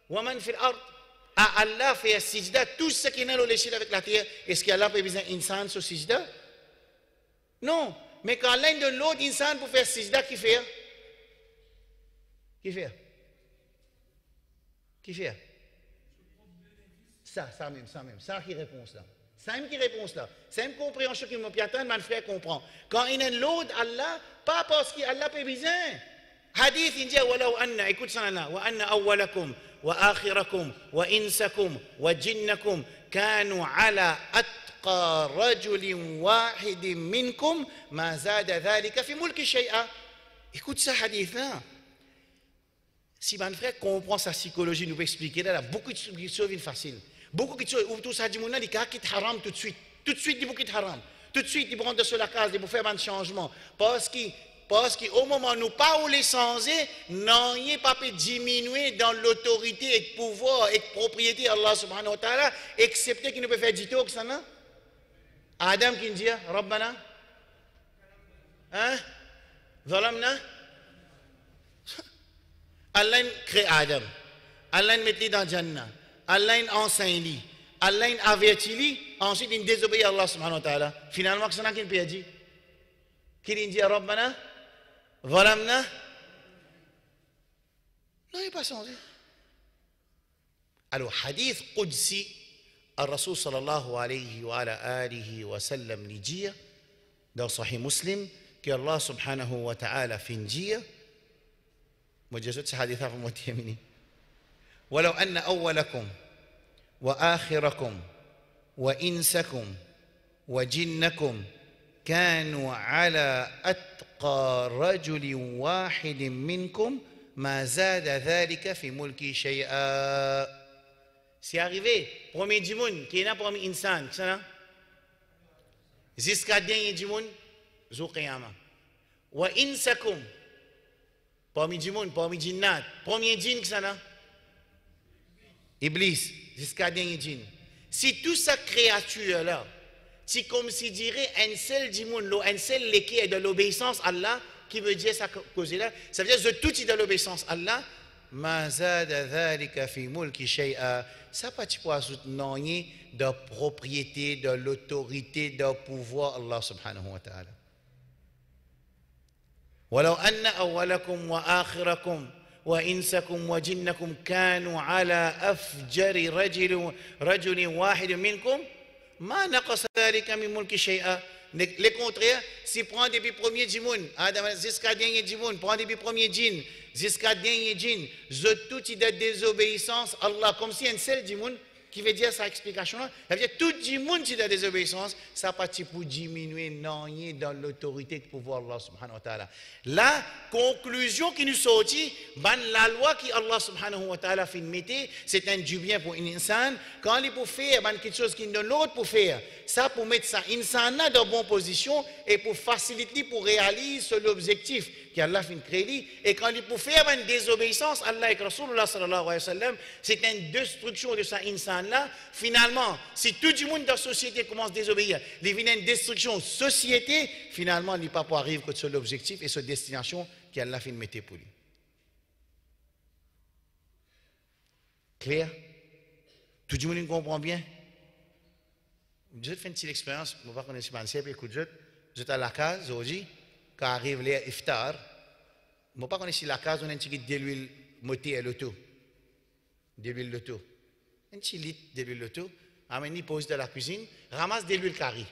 wa man fi al-ard. À Allah fait sijda tout ce qui est dans les cieux avec la terre. Est-ce qu'Allah peut besoin insan sur sijda? Non. Mais quand l'un de l'autre insan pour faire sijda, qui fait? Qui fait? Qui fait? Ça même. Ça qui réponse là. Ça même qui réponse là. C'est une compréhension qui me piatonne, mon frère comprend. Quand il y a l'autre Allah, pas parce qu'Allah peut besoin. Hadith, il dit, walau anna, écoute ça là, wa anna awwalakum, wa akhirakum, wa insakum, wa jinnakum, kanu ala atqa rajulin wahidin minkum, ma zada dhalika fi mulki shay'a. Écoute ça hadith là. Si mon frère comprend sa psychologie, nous peut expliquer là, beaucoup de choses sont faciles. Beaucoup de choses, où tout ça dit, il quitte haram tout de suite. Tout de suite, il quitte haram. Tout de suite, il prend sur la case, il faire un changement. Parce qu'au moment où nous pas où les changer, non, il n'est pas pu diminuer dans l'autorité et le pouvoir et la propriété d'Allah subhanahu wa ta'ala, excepté qu'il ne peut faire du tout que ça, non? Adam qui dit, Rabbana, hein? Zalamna? Allah crée Adam. Allah met dans Jannah. Allah enseigne, Allah avertit, ensuite il désobéit à Allah subhanahu wa ta'ala. Finalement, c'est ça qu'il peut dire. Qu'il dit à Rabbana, Valamna. Non, il n'est pas changé. Alors, hadith Qudsi, Al-Rasul sallallahu alayhi wa ala alihi wa sallam lui dit, dans Sahih Muslim, que Allah subhanahu wa ta'ala fin dire, moi je sais hadith avant moi terminé. ولو أن أولكم وآخركم وإنسكم وجنكم كانوا على أتقى رجل واحد منكم ما زاد ذلك في ملكي شيئا. C'est arrivé, premier du monde, qui est là premier insan, ça là? Jusqu'à dernier du monde, Zou Qiyamah. Wa insakum. Parmi du monde, parmi jinnat. Premier djinn que ça là? Iblis, jusqu'à dernier djinn. Si toute cette créature-là, c'est comme si dirait un seul djinn, un seul qui est de l'obéissance à Allah, qui veut dire ça cause-là, ça veut dire que tout est de l'obéissance à Allah, ma zada dhalika fi mulki shay'a, ça pas tu peux ajouter de propriété, de l'autorité, de pouvoir Allah subhanahu wa ta'ala. ولو أن أولكم وآخركم وإنسكم وجنكم كانوا على أفجر رجل واحد منكم ما نقص ذلك من ملك شيئا. Le contraire, si prend depuis premier djinn, jusqu'à dernier djinn, prend depuis premier djinn, jusqu'à dernier djinn, je tout de désobéissance Allah, comme si un seul djinn qui veut dire sa explication là, ça veut dire tout djinn qui de désobéissance, ça partit pour diminuer non dans l'autorité et le pouvoir Allah subhanahu wa ta'ala. La conclusion qui nous sortit, la loi qui Allah subhanahu wa ta'ala fait mettre, c'est un du bien pour un insan, quand il peut faire quelque chose qui ne l'autre pour faire, ça pour mettre ça insan dans bonne position et pour faciliter, pour réaliser l'objectif qu'Allah fait créer, et quand il peut faire une désobéissance, Allah et Rasulullah sallallahu alayhi wa sallam, c'est une destruction de ça insan-là. Finalement, si tout le monde dans la société commence à désobéir, il vient une destruction société, finalement, il ne peut pas arriver que sur l'objectif et sur la destination qu'Allah fait mettre pour lui. Clair? Tout le monde comprend bien? Je fais une petite expérience, je ne vais pas connaître pas un écoute, je suis à la case aujourd'hui, quand arrive les iftar, je ne vais pas connaître la case, on a un petit litre de l'huile motée à l'auto. De l'huile l'auto. Un petit litre de l'huile l'auto, amène pose dans la cuisine, ramasse de l'huile carré.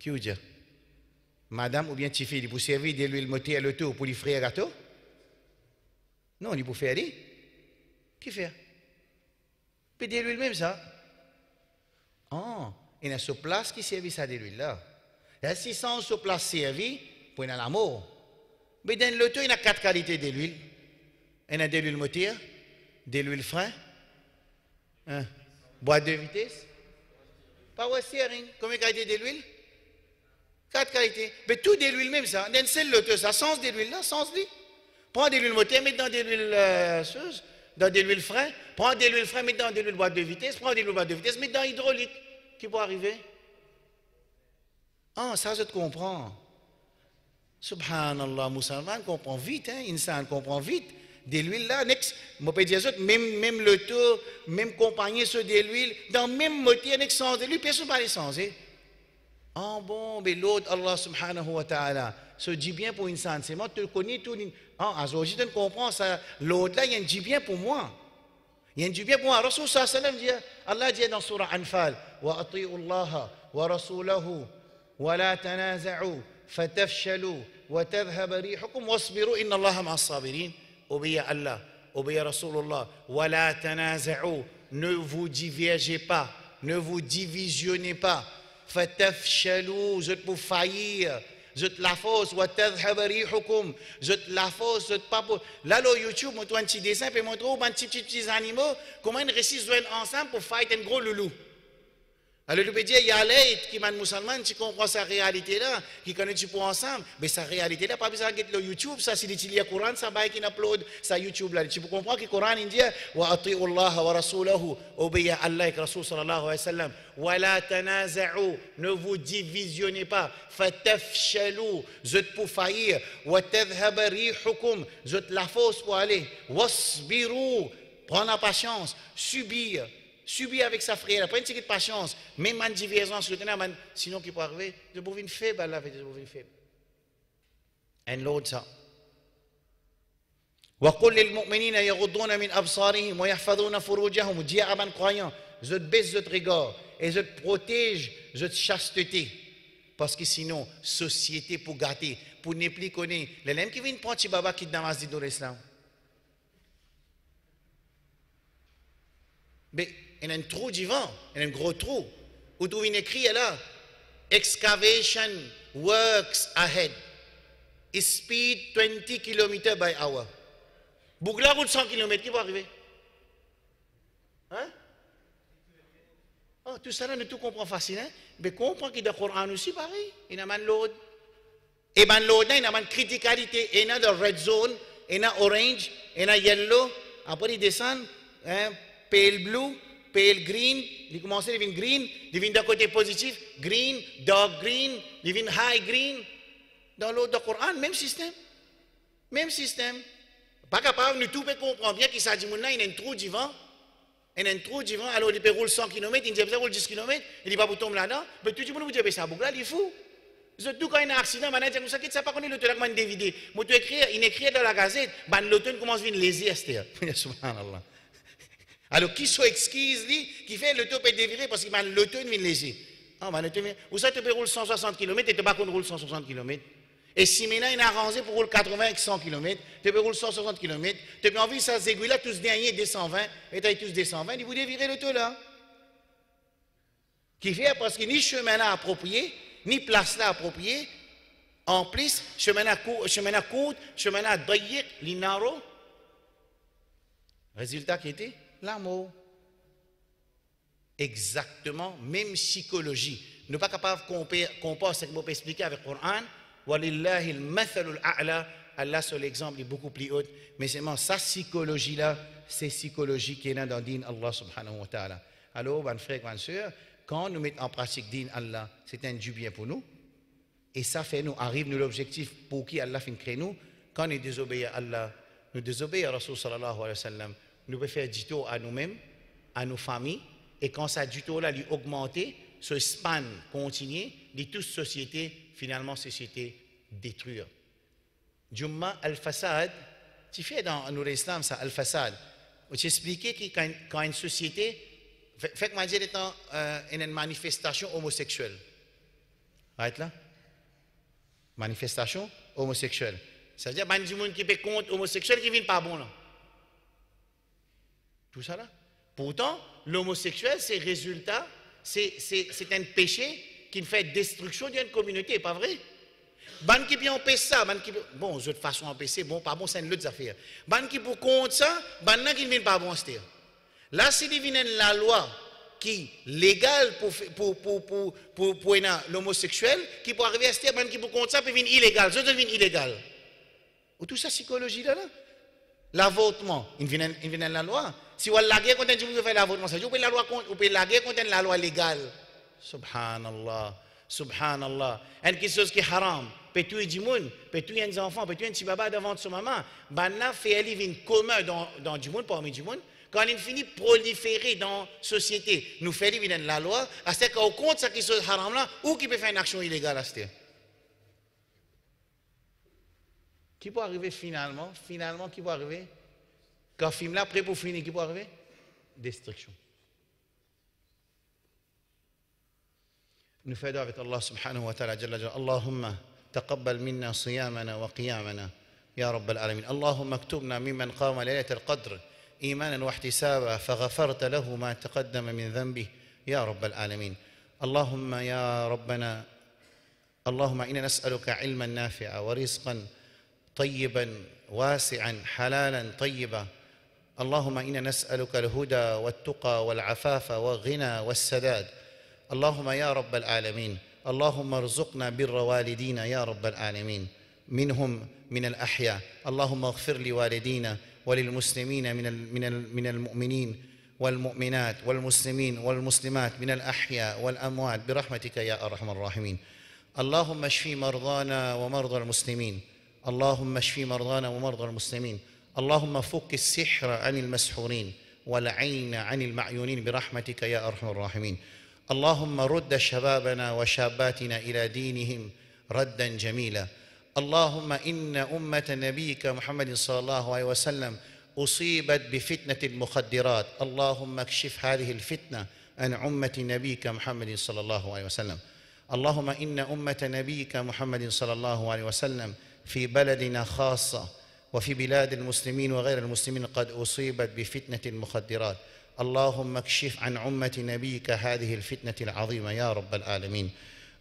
Qui vous dit? Madame ou bien petit fille, vous servir de l'huile motée à l'auto pour lui frire un gâteau? Non, il peut faire aller. Qui fait? Puis de l'huile même ça. Oh, il y a ce place qui servait ça de l'huile là. Et si sans ce place servi, pour y a l'amour. Mais dans l'auto, il y a 4 qualités de l'huile. Il y a de l'huile moteur, de l'huile frein, boîte de vitesse, power steering. Combien de qualités de l'huile? 4 qualités. Mais tout de l'huile même ça. Dans seul l'auto, ça sens de l'huile là, sens lui. Prends de l'huile moteur, mets dans de l'huile dans de l'huile frein, prends de l'huile frein, mets dans de l'huile boîte de vitesse, prends de l'huile boîte de vitesse, mets dans l'hydraulique. Qui peut arriver? Ah, ça je te comprends. Subhanallah, musulman comprend vite, hein, insan comprend vite. De l'huile là, next, je peux dire même le tour, même compagnie sur de l'huile, dans le même moteur, next sans de l'huile, personne ne va les changer. Ah bon, mais l'autre, Allah subhanahu wa ta'ala, se dit bien pour insan, c'est moi, tu connais tout. Ah, aujourd'hui, tu comprends ça. L'autre là, il y a un dit bien pour moi. Il y a un dit bien pour moi. Rasul sallallahu alayhi wa sallam dit, Allah dit dans surah Anfal, wa ati'u Allah wa rasulahu. ولا تنازعوا فتفشلوا وتذهب ريحكم واصبروا إن الله مع الصابرين. Obéissez à Allah, obéissez à Rasulullah. ولا تنازعوا, ne vous divergez pas, ne vous divisionnez pas. فتفشلوا, vous êtes pour faillir. Vous êtes la force, وتذهب ريحكم, vous êtes la force, vous êtes pas pour. Là, le YouTube, montre un petit dessin, puis montre un petits animaux, comment ils réussissent à jouer ensemble pour fight un gros loulou. Alors, tu peux dire, il y a l'aide qui est musulman, qui comprend sa réalité-là, qui connaît tu pour ensemble, mais sa réalité-là, pas besoin de le YouTube, ça, c'est le Coran, ça va qui upload sa YouTube-là. Tu peux comprendre que le Coran, il dit, wa ati'u Allah wa rasulahu, obéissez à Allah et Rasul sallallahu alayhi wa sallam, wa la tanaza'u, ne vous divisionnez pas, fatafshalu, vous êtes pour faillir, wa tadhhab rihukum, vous êtes la force pour aller, wasbiru, prendre la patience, subir avec sa frère, pas une petite patience, même une divergence, sinon qui peut arriver, je peux venir faible, Allah fait, je peux venir faible. Et l'autre ça. وَقُلْ لِلْمُؤْمِنِينَ يَغُضُّونَ مِنْ أَبْصَارِهِمْ وَيَحْفَظُونَ فُرُوجَهُمْ, dis à un croyant, je te baisse votre regard et je te protège, je te chasteté. Parce que sinon, société pour gâter, pour ne plus connaître, les mêmes qui viennent prendre Chibaba qui dans masjid de l'Islam. Mais il y a un trou du vent, il y a un gros trou. Où tu viens écrit là, excavation works ahead. Speed 20 km by hour. Bougla route 100 km, qui va arriver? Hein? Oh, tout ça là, nous tout comprend facilement. Mais comprend qu'il y a le Coran aussi pareil. Il y a un load. Et ben load, il y a une criticalité. Il y a de red zone, il y a orange, il y a yellow. Après, il descend, pale blue, pale green. Il commence à devenir green. Il devient d'un côté positif, green, dark green, il devient high green. Dans l'autre Coran, même système. Même système. Pas capable, nous tout comprendre bien qu'il s'agit de il y a un trou du vent. Il y a un trou du vent, alors il peut rouler 100 km, il dit que roule 10 km, il dit pas pour tomber là-dedans, mais tout le monde vous dit que ça boucle là, il est fou. Surtout quand il y a un accident, il dit que ça ne sait pas qu'on est l'auto là, comment dévider. Moi, il écrit dans la gazette, l'auto commence à venir léser, subhanallah. Alors, qui soit exquise, qui fait l'auto peut dévirer parce que l'auto vient léser. Ou ça, tu peux rouler 160 km et tu ne sais pas qu'on roule 160 km. Et si maintenant il a arrangé pour rouler 80 avec 100 km, tu peux rouler 160 km, tu peux envie ça aiguilles là, tous derniers des 120, et tu as tous des 120, il vous dévirer le taux là. Qui fait parce que ni chemin là approprié, ni place là appropriée, en plus, chemin là court, chemin là doyek, l'inaro. Résultat qui était l'amour. Exactement, même psychologie. Nous ne sommes pas capables de comparer ce que je peux expliquer avec le Coran. Walillahi al-mathalul a'la. Allah, sur l'exemple, est beaucoup plus haut. Mais c'est sa psychologie-là, c'est psychologie qui est dans le din Allah subhanahu wa ta'ala. Alors, mes frères et sœurs, quand nous mettons en pratique din Allah, c'est un du bien pour nous. Et ça fait nous, arrive nous l'objectif pour qui Allah fait créer nous. Quand nous désobéissons à Allah, nous désobéissons à Rasul sallallahu alayhi wa sallam, nous pouvons faire du tort à nous-mêmes, à nos familles. Et quand ça du tort là, lui augmenter, ce span continue, de toute société, finalement, société détruire. Jumma al-Fasad, tu fais dans nous l'Islam ça, al-Fasad. Tu expliquais que quand une société, fait que moi j'ai étant une manifestation homosexuelle. Right là? Manifestation homosexuelle. C'est-à-dire, il y a des gens qui sont contre homosexuels qui ne viennent pas bon là. Tout ça là. Pourtant, l'homosexuel, c'est résultat, c'est un péché qui fait destruction d'une communauté, pas vrai? Ban qui peut empêcher ça, bon, de toute façon empêcher, bon, pas bon, c'est une autre affaire. Ban qui pour contre ça, ban qui ne vient pas bon, c'est là, c'est devenu la loi qui légale pour l'homosexuel, qui peut arriver à ce ban qui pour contre ça peut devenir illégal, ça devient illégal. Ou tout ça psychologie là. L'avortement, il vient dans la loi. Si vous avez la guerre contre un fait l'avortement, vous pouvez la guerre contre la loi légale. Subhanallah, subhanallah. Quelque chose qui est haram, peut tuer du monde, peut tuer un enfant, peut tuer un petit baba devant son maman. Banna fait un livre commun dans du monde, parmi du monde. Quand il finit de proliférer dans la société, nous fait livre dans la loi, à ce qu'au compte ça qui est haram là, ou qui peut faire une action illégale à ce qui peut arriver finalement, qui peut arriver? Quand le film là, prêt pour finir, qui peut arriver? Destruction. Nous faisons avec Allah subhanahu wa ta'ala, Allahumma taqabbal minna siyamana wa qiyamana, ya Rabbal alamin. Allahumma aktubna mimman qama laylat al-qadr, imanan wa ihtisaba, faghafarta lahu ma taqaddama min dhanbih, ya Rabbal alamin. Allahumma ya Rabbana, Allahumma inna nas'aluka ilman nafi'a wa rizqan طيبا واسعا حلالا طيبا اللهم إنا نسألك الهدى والتقى والعفاف والغنى والسداد اللهم يا رب العالمين اللهم ارزقنا بر والدينا يا رب العالمين منهم من الأحياء اللهم اغفر لوالدينا وللمسلمين من المؤمنين والمؤمنات والمسلمين والمسلمات من الأحياء والأموات برحمتك يا أرحم الراحمين اللهم اشفي مرضانا ومرضى المسلمين اللهم اشفي مرضانا ومرضى المسلمين اللهم فك السحر عن المسحورين والعين عن المعيونين برحمتك يا أرحم الراحمين اللهم رد شبابنا وشاباتنا إلى دينهم ردا جميلا اللهم إن أمة نبيك محمد صلى الله عليه وسلم أصيبت بفتنة المخدرات اللهم اكشف هذه الفتنة عن أمة نبيك محمد صلى الله عليه وسلم اللهم إن أمة نبيك محمد صلى الله عليه وسلم في بلدنا خاصة وفي بلاد المسلمين وغير المسلمين قد أصيبت بفتنة المخدرات اللهم اكشف عن أمة نبيك هذه الفتنة العظيمة يا رب العالمين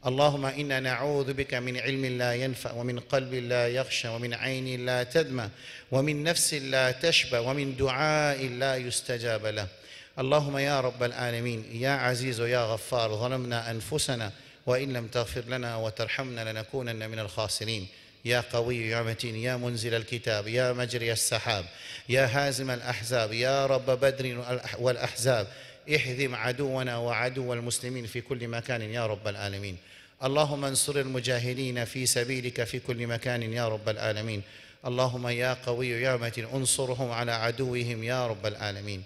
اللهم إنا نعوذ بك من علم لا ينفع ومن قلب لا يخشى ومن عين لا تدمع ومن نفس لا تشبع ومن دعاء لا يستجاب له اللهم يا رب العالمين يا عزيز يا غفار، ظلمنا أنفسنا وإن لم تغفر لنا وترحمنا لنكونن من الخاسرين. يا قوي يا متين يا منزل الكتاب يا مجري السحاب يا هازم الأحزاب يا رب بدر والأحزاب، احذم عدونا وعدو المسلمين في كل مكان يا رب العالمين. اللهم انصر المجاهدين في سبيلك في كل مكان يا رب العالمين. اللهم يا قوي يا متين انصرهم على عدوهم يا رب العالمين.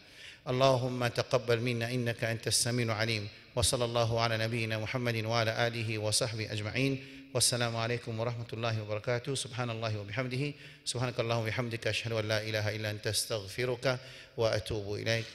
اللهم تقبل منا إنك أنت السميع العليم. وصلى الله على نبينا محمد وعلى آله وصحبه أجمعين. والسلام عليكم ورحمة الله وبركاته. سبحان الله وبحمده، سبحانك اللهم وبحمدك، أشهد أن لا إله إلا أنت، أستغفرك وأتوب إليك.